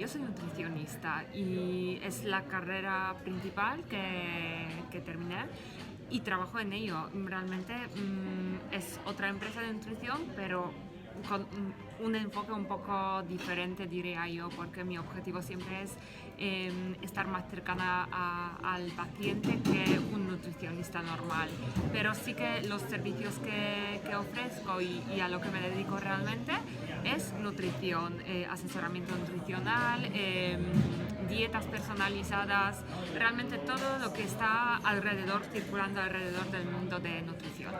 yo soy nutricionista y es la carrera principal que terminé y trabajo en ello. Realmente es otra empresa de nutrición, pero con un enfoque un poco diferente, diría yo, porque mi objetivo siempre es estar más cercana al paciente que un nutricionista normal. Pero sí que los servicios que ofrezco y a lo que me dedico realmente es nutrición, asesoramiento nutricional, dietas personalizadas, realmente todo lo que está alrededor, circulando alrededor del mundo de nutrición.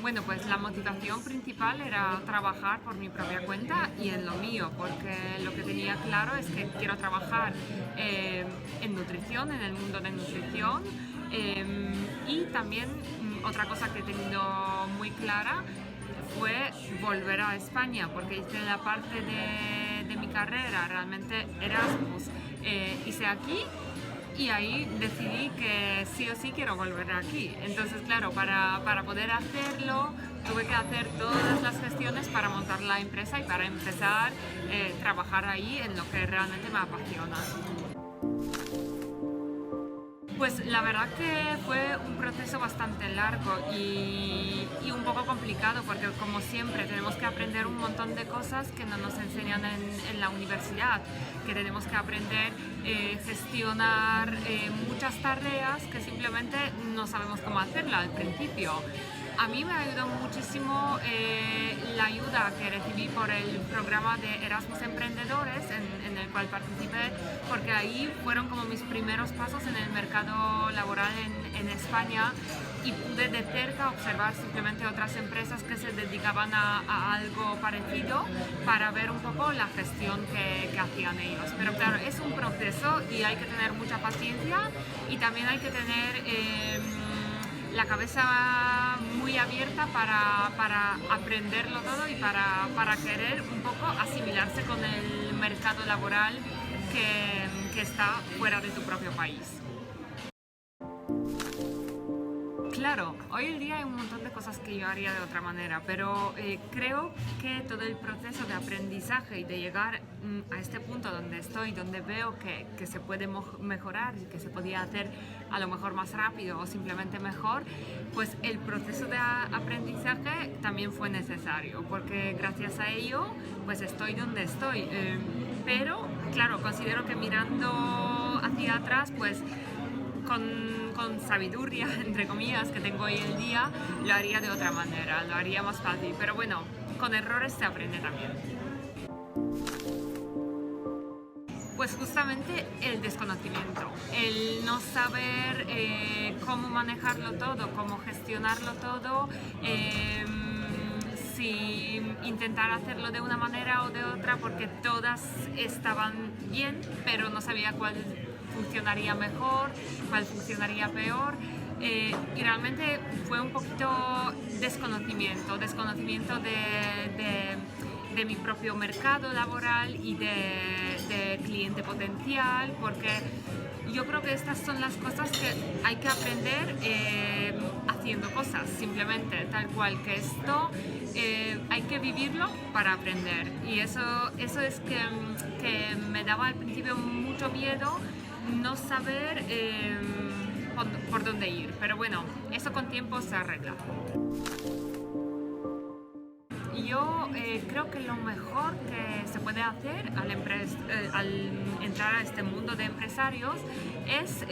Bueno, pues la motivación principal era trabajar por mi propia cuenta y en lo mío, porque lo que tenía claro es que quiero trabajar en nutrición, en el mundo de nutrición, y también otra cosa que he tenido muy clara fue volver a España, porque hice la parte de mi carrera, realmente Erasmus, hice aquí. Y ahí decidí que sí o sí quiero volver aquí. Entonces, claro, para poder hacerlo, tuve que hacer todas las gestiones para montar la empresa y para empezar a trabajar ahí en lo que realmente me apasiona. Pues la verdad que fue un proceso bastante largo y un poco complicado porque como siempre tenemos que aprender un montón de cosas que no nos enseñan en la universidad, que tenemos que aprender a gestionar muchas tareas que simplemente no sabemos cómo hacerla al principio. A mí me ayudó muchísimo la ayuda que recibí por el programa de Erasmus Emprendedores en el cual participé, porque ahí fueron como mis primeros pasos en el mercado laboral en España y pude de cerca observar simplemente otras empresas que se dedicaban a algo parecido para ver un poco la gestión que hacían ellos. Pero claro, es un proceso y hay que tener mucha paciencia y también hay que tener la cabeza muy abierta para aprenderlo todo y para querer un poco asimilarse con el mercado laboral que está fuera de tu propio país. Claro, hoy en día hay un montón de cosas que yo haría de otra manera, pero creo que todo el proceso de aprendizaje y de llegar a este punto donde estoy, donde veo que se puede mejorar y que se podía hacer a lo mejor más rápido o simplemente mejor, pues el proceso de aprendizaje también fue necesario, porque gracias a ello pues estoy donde estoy. Pero claro, considero que mirando hacia atrás, pues con sabiduría, entre comillas, que tengo hoy en día, lo haría de otra manera, lo haría más fácil. Pero bueno, con errores se aprende también. Pues justamente el desconocimiento, el no saber cómo manejarlo todo, cómo gestionarlo todo, si intentar hacerlo de una manera o de otra, porque todas estaban bien, pero no sabía cuál funcionaría mejor, cuál funcionaría peor. Y realmente fue un poquito desconocimiento de mi propio mercado laboral y de cliente potencial, porque yo creo que estas son las cosas que hay que aprender haciendo cosas, simplemente tal cual que esto hay que vivirlo para aprender. Y eso es que me daba al principio mucho miedo no saber por dónde ir, pero bueno, eso con tiempo se arregla. Yo creo que lo mejor que se puede hacer al entrar a este mundo de empresarios es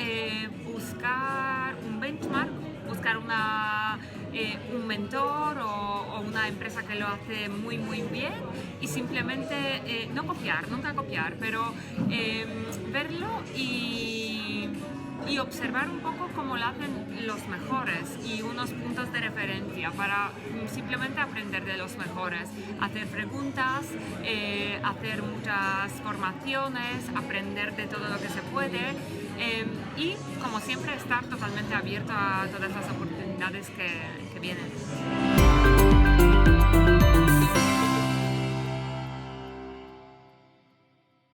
buscar un benchmark, buscar un mentor o una empresa que lo hace muy muy bien y simplemente no copiar, nunca copiar, pero verlo y observar un poco cómo lo hacen los mejores y unos puntos de referencia para simplemente aprender de los mejores, hacer preguntas, hacer muchas formaciones, aprender de todo lo que se puede y como siempre estar totalmente abierto a todas las oportunidades que vienen.